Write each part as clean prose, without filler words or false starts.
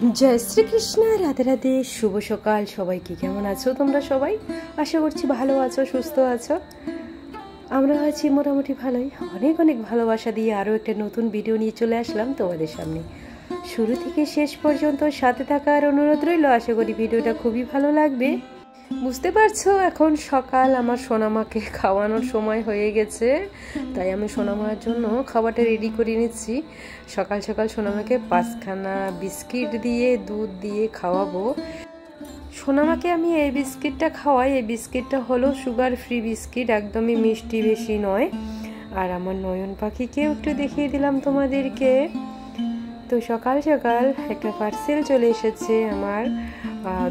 जय श्री कृष्ण राधे राधे शुभ सकाल सबाइके केमन आछो तोमरा सबाई आशा करछि भालो आछो सुस्थ आछो आमरा आछि मोटामुटी भालोई अनेक अनेक भालोबासा दिए आरो एकटा नतून भिडियो निये चले आसलाम तोमादेर सामने शुरू थेके शेष पर्यन्त साथे थाकार अनुरोध रइलो आशा करी भिडियोटा खूबই भालो लागबे বুঝতে পারছো এখন সকাল আমার সোনামাকে খাওয়ানোর সময় হয়ে গেছে তাই আমি সোনামার জন্য খাবারটা রেডি করে নিচ্ছি সকাল সকাল সোনামাকে পাঁচখানা বিস্কিট দিয়ে দুধ দিয়ে খাওয়াবো সোনামাকে আমি এই বিস্কিটটা খাওয়াই এই বিস্কিটটা হলো সুগার ফ্রি বিস্কিট একদমই মিষ্টি বেশি নয় আর আমার নয়ন পাখিকে একটু দেখিয়ে দিলাম তোমাদেরকে তো সকাল সকাল একটা পার্সেল চলে এসেছে আমার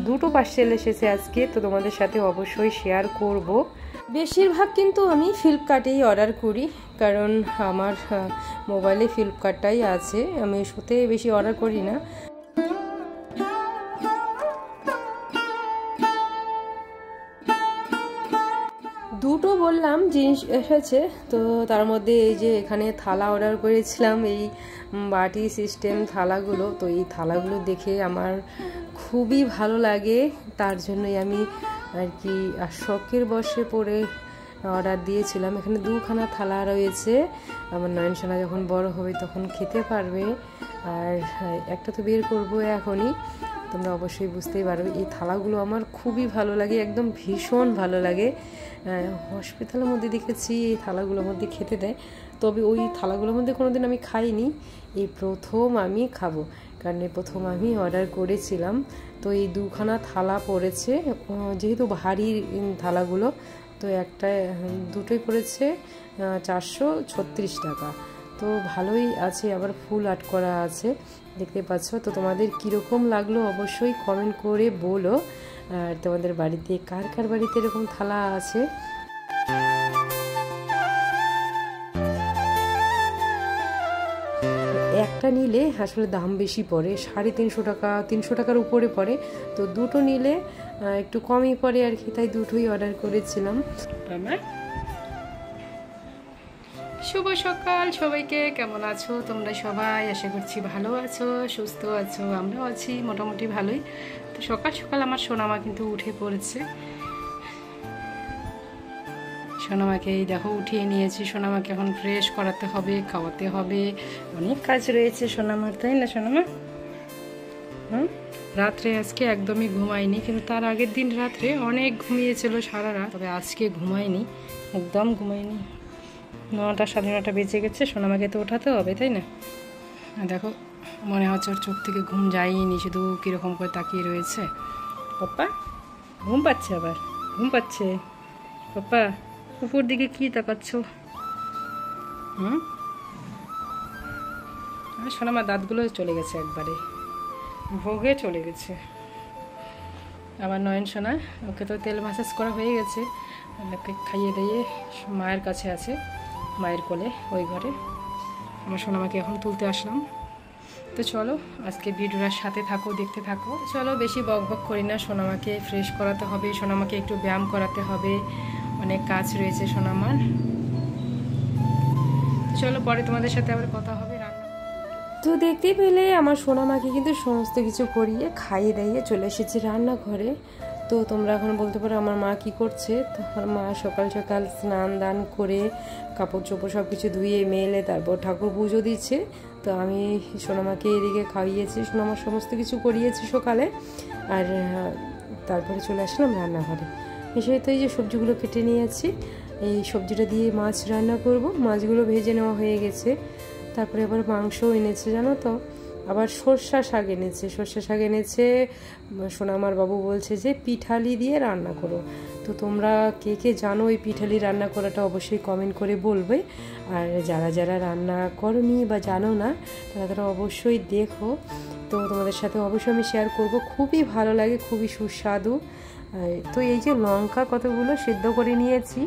দুটো পার্সেল এসেছে আজকে তো তোমাদের সাথে অবশ্যই শেয়ার করব বেশিরভাগ কিন্তু আমি ফ্লিপকার্টেই অর্ডার করি কারণ আমার মোবাইলে ফ্লিপকার্টটাই আছে আমি শোতে বেশি অর্ডার করি না দুটো বললাম জিনিস এসেছে তো তার মধ্যে এই যে এখানে থালা অর্ডার করেছিলাম এই বাটি সিস্টেম থালাগুলো তো এই থালাগুলো দেখে আমার খুবই ভালো লাগে তার জন্যই আমি আর কি শখের বশে পড়ে অর্ডার দিয়েছিলাম এখানে দুখানা থালা রয়েছে আমার নয়ন সোনা যখন বড় হবে তখন খেতে পারবে আর একটা তো বের করবো এখনই তোমরা অবশ্যই বুঝতেই পারবে এই থালাগুলো আমার খুবই ভালো লাগে একদম ভীষণ ভালো লাগে হসপিটালের মধ্যে দেখেছি এই থালাগুলোর মধ্যে খেতে দেয় তবে ওই থালাগুলোর মধ্যে কোনোদিন আমি খাইনি এই প্রথম আমি খাবো কারণ প্রথম আমি অর্ডার করেছিলাম তো এই দুখানা থালা পড়েছে যেহেতু ভারী থালাগুলো তো একটা দুটোই পড়েছে 436 টাকা তো ভালোই আছে আবার ফুল আর্ট করা আছে দেখতে পাচ্ছ তো তোমাদের কীরকম লাগলো অবশ্যই কমেন্ট করে বলো আর তোমাদের বাড়িতে কার কার বাড়িতে এরকম থালা আছে একটা নিলে আসলে দাম বেশি পড়ে 350 টাকা 300 টাকার উপরে পড়ে তো দুটো নিলে একটু কমই পড়ে আর কি তাই দুটোই অর্ডার করেছিলাম শুভ সকাল সবাইকে কেমন আছো তোমরা সবাই আশা করছি ভালো আছো সুস্থ আছো আমরাও আছি মোটামুটি ভালোই তো সকাল সকাল আমার সোনামা কিন্তু উঠে পড়েছে সোনামাকে এই দেখো উঠিয়ে নিয়েছি সোনামাকে এখন ফ্রেশ করাতে হবে খাওয়াতে হবে অনেক কাজ রয়েছে সোনামার তাই না সোনামা রাত্রে আজকে একদমই ঘুমাইনি কিন্তু তার আগের দিন রাত্রে অনেক ঘুমিয়েছিল সারা রাত তবে আজকে ঘুমাইনি একদম ঘুমাইনি 9টা 9:30 বেজে গেছে সোনামাকে তো ওঠাতে হবে তাই না দেখো মনে হচ্ছে ওর চোখ থেকে ঘুম যায়নি শুধু কীরকম করে তাকিয়ে রয়েছে পাপ্পা ঘুম পাচ্ছে আবার ঘুম পাচ্ছে পাপ্পা উপর দিকে কি তাকাচ্ছ সোনামার দাঁতগুলো চলে গেছে একবারে ভোগে চলে গেছে আবার নয়ন সোনা ওকে তো তেল ম্যাসাজ করা হয়ে গেছে ওকে খাইয়ে দিয়ে মায়ের কাছে আছে মায়ের কোলে ওই ঘরে আমার সোনামাকে এখন তুলতে আসলাম তো চলো আজকে ভিডিওটার সাথে থাকো দেখতে থাকো চলো বেশি বক বক করি না সোনামাকে ফ্রেশ করাতে হবে সোনামাকে একটু ব্যায়াম করাতে হবে অনেক কাজ রয়েছে সোনামার চলো পরে তোমাদের সাথে আবার কথা হবে রান্না তো দেখতে পেলে আমার সোনামাকে কিন্তু সমস্ত কিছু করিয়ে খাইয়ে দাইয়ে চলে এসেছে রান্নাঘরে তো তোমরা এখন বলতে পারো আমার মা কি করছে তো আমার মা সকাল সকাল স্নান দান করে কাপড় চোপড় সব কিছু ধুয়ে মেলে তারপর ঠাকুর পুজো দিচ্ছে তো আমি সোনামাকে এদিকে খাইয়েছি সোনামার সমস্ত কিছু করিয়েছি সকালে আর তারপরে চলে আসলাম রান্নাঘরে এসে তো এই যে সবজিগুলো কেটে নিয়েছি এই সবজিটা দিয়ে মাছ রান্না করব মাছগুলো ভেজে নেওয়া হয়ে গেছে তারপরে আবার মাংসও এনেছে জানো তো আবার সর্ষা শাক এনেছে সোনামার বাবু বলছে যে পিঠালি দিয়ে রান্না করো তো তোমরা কে কে জানো এই পিঠালি রান্না করাটা অবশ্যই কমেন্ট করে বলবে আর যারা যারা রান্না করনি বা জানো না তারা অবশ্যই দেখো তো তোমাদের সাথে অবশ্যই আমি শেয়ার করব খুবই ভালো লাগে খুবই সুস্বাদু তো এই যে লঙ্কা কতগুলো সেদ্ধ করে নিয়েছি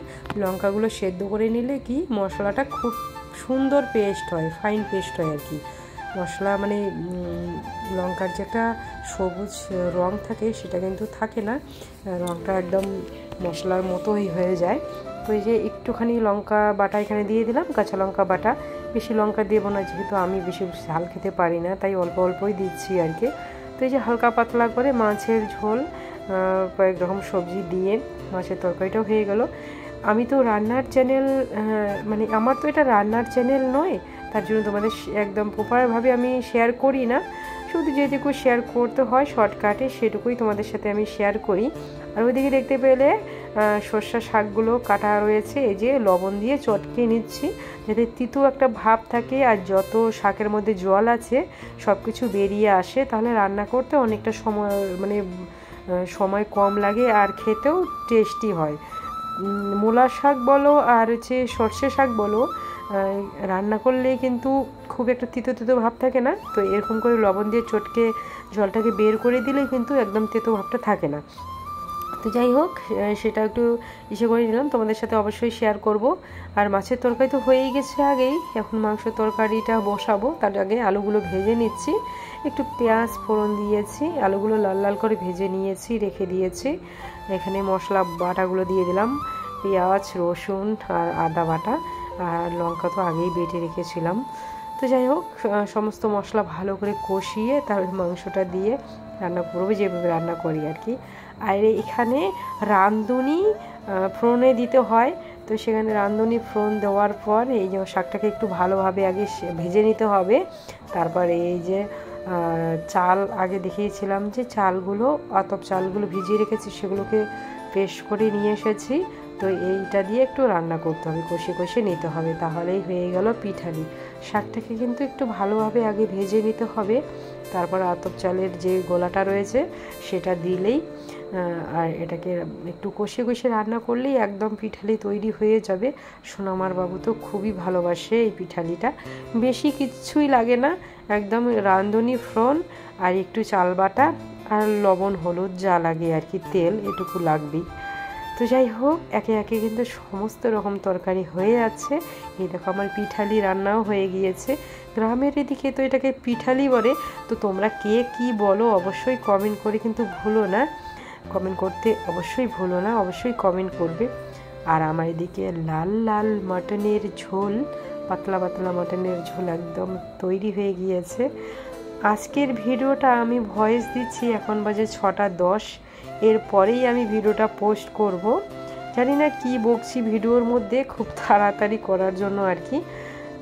লঙ্কাগুলো সেদ্ধ করে নিলে কি মশলাটা খুব সুন্দর পেস্ট হয় ফাইন পেস্ট হয় আর কি মশলা মানে লঙ্কার যে একটা সবুজ রং থাকে সেটা কিন্তু থাকে না রংটা একদম মশলার মতোই হয়ে যায় তো এই যে একটুখানি লঙ্কা বাটা এখানে দিয়ে দিলাম কাঁচা লঙ্কা বাটা বেশি লঙ্কা দেবো না যেহেতু আমি বেশি ঝাল খেতে পারি না তাই অল্প অল্পই দিচ্ছি আর কি তো এই যে হালকা পাতলা করে মাছের ঝোল, কয়েক রকম সবজি দিয়ে মাছের তরকারিটাও হয়ে গেল। আমি তো রান্নার চ্যানেল, মানে আমার তো এটা রান্নার চ্যানেল নয়, তার জন্য তোমাদের একদম প্রপারভাবে আমি শেয়ার করি না, শুধু যেটুকু শেয়ার করতে হয় শর্টকাটে সেটুকুই তোমাদের সাথে আমি শেয়ার করি। আর ওইদিকে দেখতে পেলে সর্ষা শাকগুলো কাটা রয়েছে, এই যে লবণ দিয়ে চটকে নিচ্ছি যাতে তিতো একটা ভাব থাকে আর যত শাকের মধ্যে জল আছে সব কিছু বেরিয়ে আসে, তাহলে রান্না করতে অনেকটা সময় কম লাগে আর খেতেও টেস্টি হয়। মূলা শাক বলো আর হচ্ছে সর্ষে শাক বলো, রান্না করলে কিন্তু খুব একটা তিতো তিতো ভাব থাকে না, তো এরকম করে লবণ দিয়ে চটকে জলটাকে বের করে দিলে কিন্তু একদম তেতো ভাবটা থাকে না। তো যাই হোক, সেটা একটু করে নিলাম, তোমাদের সাথে অবশ্যই শেয়ার করব। আর মাছের তরকারি তো হয়েই গেছে আগেই, এখন মাংস তরকারিটা বসাবো, তার আগে আলুগুলো ভেজে নিচ্ছি। একটু পেঁয়াজ ফোড়ন দিয়েছি, আলুগুলো লাল লাল করে ভেজে নিয়েছি, রেখে দিয়েছি। এখানে মশলা বাটাগুলো দিয়ে দিলাম, পেঁয়াজ, রসুন আর আদা বাটা, আর লঙ্কা তো আগেই বেটে রেখেছিলাম। তো যাই হোক, সমস্ত মশলা ভালো করে কষিয়ে তারপরে মাংসটা দিয়ে রান্না করবো, যেভাবে রান্না করি আর কি। আর এখানে রাঁধুনি ফোড়নে দিতে হয়, তো সেখানে রাঁধুনি ফোড়ন দেওয়ার পর এই যে শাকটাকে একটু ভালোভাবে আগে ভেজে নিতে হবে। তারপরে এই যে চাল আগে দেখিয়েছিলাম যে চালগুলো, আতপ চালগুলো ভিজিয়ে রেখেছি, সেগুলোকে পেস্ট করে নিয়ে এসেছি। তো এইটা দিয়ে একটু রান্না করতে হবে, কষে কষে নিতে হবে, তাহলেই হয়ে গেল পিঠালি। শাকটাকে কিন্তু একটু ভালোভাবে আগে ভেজে নিতে হবে, তারপর আতপ চালের যে গোলাটা রয়েছে সেটা দিলেই, আর এটাকে একটু কষে কষে রান্না করলেই একদম পিঠালি তৈরি হয়ে যাবে। সোনামার বাবু তো খুবই ভালোবাসে এই পিঠালিটা, বেশি কিছুই লাগে না, একদম রাঁধুনি ফোড়ন আর একটু চাল বাটা আর লবণ হলুদ যা লাগে আর কি, তেল এটুকু লাগবেই। তো যাই হোক, একে একে কিন্তু সমস্ত রকম তরকারি হয়ে যাচ্ছে। এই দেখো আমার পিঠালি রান্নাও হয়ে গিয়েছে। গ্রামের এদিকে তো এটাকে পিঠালি বলে, তো তোমরা কে কি বলো অবশ্যই কমেন্ট করে কিন্তু ভুলো না, কমেন্ট করতে অবশ্যই ভুলো না, অবশ্যই কমেন্ট করবে। আর আমার এদিকে লাল লাল মাটনের ঝোল, পাতলা পাতলা মাটনের ঝোল একদম তৈরি হয়ে গিয়েছে। আজকের ভিডিওটা আমি ভয়েস দিচ্ছি, এখন বাজে 6:10, এরপরেই আমি ভিডিওটা পোস্ট করব। জানি না কি বকছি ভিডিওর মধ্যে, খুব তাড়াতাড়ি করার জন্য আর কি।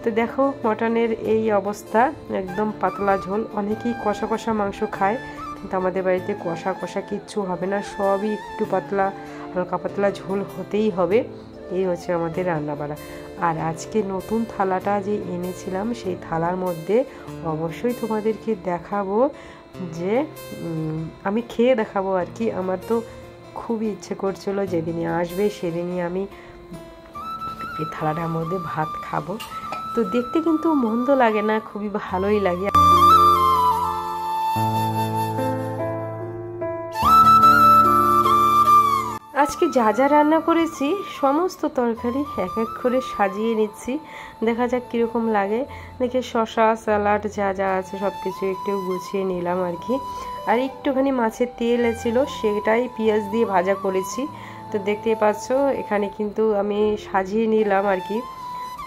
তো দেখো মটনের এই অবস্থা, একদম পাতলা ঝোল। অনেকেই কষা কষা মাংস খায়, কিন্তু আমাদের বাড়িতে কষা কষা কিচ্ছু হবে না, সবই একটু পাতলা, হালকা পাতলা ঝোল হতেই হবে। এই হচ্ছে আমাদের রান্নাবাড়া। আর আজকে নতুন থালাটা যে এনেছিলাম, সেই থালার মধ্যে অবশ্যই তোমাদেরকে দেখাবো, যে আমি খেয়ে দেখাবো আর কি। আমার তো খুবই ইচ্ছে করছিল যেদিনই আসবে সেদিনই আমি এই থালাটার মধ্যে ভাত খাবো। তো দেখতে কিন্তু মন্দ লাগে না, খুবই ভালোই লাগে। আজকে যা যা রান্না করেছি সমস্ত তরকারি এক এক করে সাজিয়ে নিচ্ছি, দেখা যাক কীরকম লাগে। দেখে শসা, স্যালাড যা যা আছে সব কিছু একটু গুছিয়ে নিলাম আর কি। আর একটুখানি মাছের তেল ছিল, সেটাই পেঁয়াজ দিয়ে ভাজা করেছি। তো দেখতেই পাচ্ছ এখানে কিন্তু আমি সাজিয়ে নিলাম আর কি,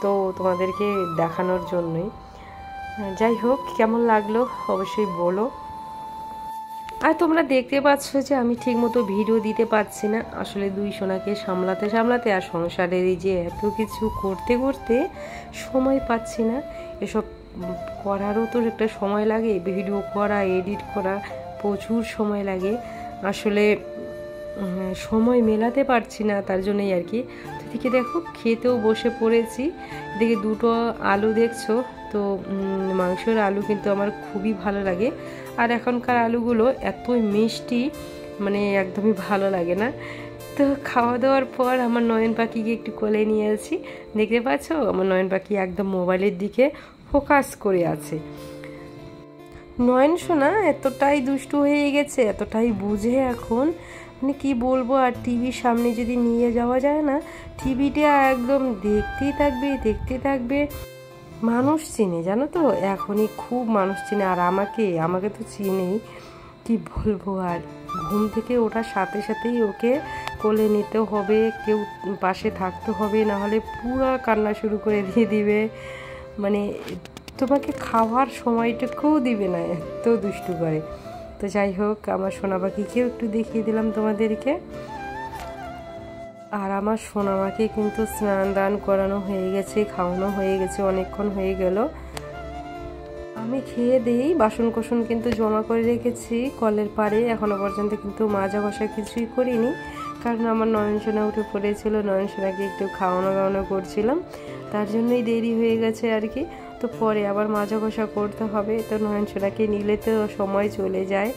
তো তোমাদেরকে দেখানোর জন্যই। যাই হোক, কেমন লাগলো অবশ্যই বলো। আর তোমরা দেখতে পাচ্ছ যে আমি ঠিকমতো ভিডিও দিতে পারছি না, আসলে দুই সোনাকে সামলাতে সামলাতে আর সংসারের এই যে এত কিছু করতে করতে সময় পাচ্ছি না। এসব করারও তো একটা সময় লাগে, ভিডিও করা, এডিট করা প্রচুর সময় লাগে, আসলে সময় মেলাতে পারছি না, তার জন্যই আর কি। এদিকে দেখো খেতেও বসে পড়েছি, এদিকে দুটো আলু দেখছো, তো মাংসের আলু কিন্তু আমার খুবই ভালো লাগে। আর এখনকার আলুগুলো এতই মিষ্টি, মানে একদমই ভালো লাগে না। তো খাওয়া দাওয়ার পর আমার নয়ন পাখিকে একটু কোলে নিয়ে আছি, দেখতে পাচ্ছ আমার নয়ন পাখি একদম মোবাইলের দিকে ফোকাস করে আছে। নয়ন সোনা এতটাই দুষ্টু হয়ে গেছে, এতটাই বুঝে এখন, মানে কি বলবো। আর টিভির সামনে যদি নিয়ে যাওয়া যায় না, টিভিটা একদম দেখতেই থাকবে দেখতে থাকবে। মানুষ চিনে জানো তো, এখনই খুব মানুষ চিনে। আর আমাকে তো চিনেই, কি বলবো। আর ঘুম থেকে ওঠার সাথে সাথেই ওকে কোলে নিতে হবে, কেউ পাশে থাকতে হবে, নাহলে পুরো কান্না শুরু করে দিয়ে দিবে, মানে তোমাকে খাওয়ার সময়টুকুও দিবে না, এত দুষ্টু করে। তো যাই হোক, আমার সোনা পাখিকেও একটু দেখিয়ে দিলাম তোমাদেরকে। আর আমার সোনামাকে কিন্তু স্নান দান করানো হয়ে গেছে, খাওয়ানো হয়ে গেছে, অনেকক্ষণ হয়ে গেল। আমি খেয়ে দিই, বাসন কোসন কিন্তু জমা করে রেখেছি কলের পাড়ে, এখনো পর্যন্ত কিন্তু মাজা ঘষা কিছুই করিনি, কারণ আমার নয়নসোনা উঠে পড়েছিল, নয়নসোনাকে একটু খাওয়ানো করছিলাম, তার জন্যই দেরি হয়ে গেছে আর কি। তো পরে আবার মাজা ঘষা করতে হবে, তো নয়নসোনাকে নিলে তো সময় চলে যায়।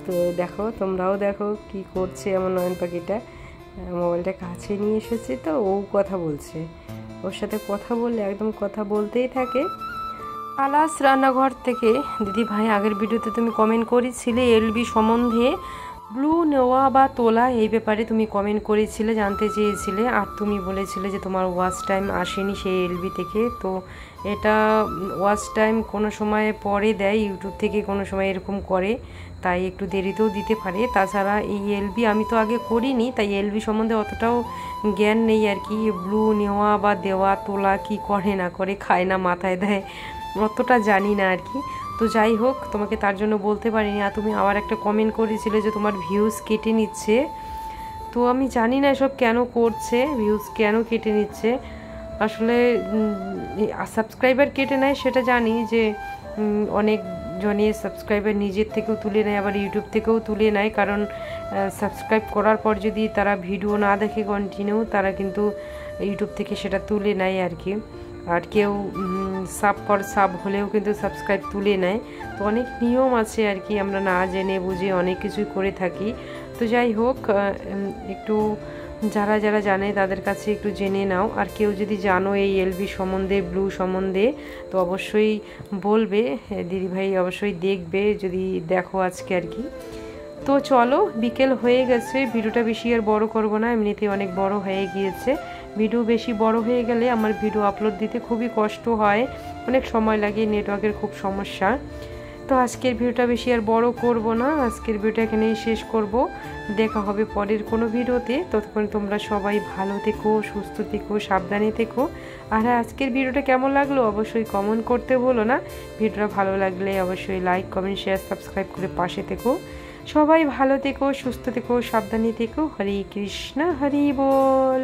তো দেখো, তোমরাও দেখো কি করছে আমার নয়ন পাখিটা। মোবাইলটা কাছে নিয়ে এসেছে, তো ও কথা বলছে, ওর সাথে কথা বললে একদম কথা বলতেই থাকে। আলাস রান্নাঘর থেকে দিদি ভাই, আগের ভিডিওতে তুমি কমেন্ট করেছিলে এলবি সম্বন্ধে, ব্লু নেওয়া বা তোলা এই ব্যাপারে তুমি কমেন্ট করেছিলে, জানতে চেয়েছিলে, আর তুমি বলেছিলে যে তোমার ওয়াচ টাইম আসেনি সেই এলবি থেকে। তো এটা ওয়াচ টাইম কোনো সময় পরে দেয় ইউটিউব থেকে, কোনো সময় এরকম করে, তাই একটু দেরিতেও দিতে পারে। তাছাড়া এই এলবি আমি তো আগে করিনি, তাই এলবি সম্বন্ধে অতটাও জ্ঞান নেই আর কি। ব্লু নেওয়া বা দেওয়া, তোলা কি করে না করে, খায় না মাথায় দেয়, অতটা জানি না আর কি। তো যাই হোক, তোমাকে তার জন্য বলতে পারিনি। আর তুমি আবার একটা কমেন্ট করেছিলে যে তোমার ভিউজ কেটে নিচ্ছে, তো আমি জানি না এসব কেন করছে, ভিউজ কেন কেটে নিচ্ছে। আসলে সাবস্ক্রাইবার কেটে নেয় সেটা জানি, যে অনেক জনের সাবস্ক্রাইবার নিজের থেকেও তুলে নেয়, আবার ইউটিউব থেকেও তুলে নেয়, কারণ সাবস্ক্রাইব করার পর যদি তারা ভিডিও না দেখে কন্টিনিউ, তারা কিন্তু ইউটিউব থেকে সেটা তুলে নেয় আর কি। আর কেউ সাব হলেও কিন্তু সাবস্ক্রাইব তুলে নেয়। তো অনেক নিয়ম আছে আর কি, আমরা না জেনে বুঝে অনেক কিছুই করে থাকি। তো যাই হোক, একটু যারা যারা জানে তাদের কাছে একটু জেনে নাও। আর কেউ যদি জানো এই এলবি সম্বন্ধে, ব্লু সম্বন্ধে, তো অবশ্যই বলবে, দিদিভাই অবশ্যই দেখবে যদি দেখো আজকে আর কি। তো চলো, বিকেল হয়ে গেছে, ভিডিওটা বেশি আর বড় করব না, এমনিতেই অনেক বড় হয়ে গিয়েছে। ভিডিও বেশি বড় হয়ে গেলে আমার ভিডিও আপলোড দিতে খুবই কষ্ট হয়, অনেক সময় লাগে, নেটওয়ার্কের খুব সমস্যা। তো আজকের ভিডিওটা বেশি আর বড় করব না, আজকের ভিডিওটা এখানেই শেষ করব। দেখা হবে পরের কোনো ভিডিওতে, ততক্ষণ তোমরা সবাই ভালো থেকো, সুস্থ থেকো, সাবধানে থেকো। আর আজকের ভিডিওটা কেমন লাগলো অবশ্যই কমেন্ট করতে ভুলো না। ভিডিওটা ভালো লাগলে অবশ্যই লাইক, কমেন্ট, শেয়ার, সাবস্ক্রাইব করে পাশে থেকো। সবাই ভালো থেকো, সুস্থ থেকো, সাবধানে থেকো। হরে কৃষ্ণ, হরি বল।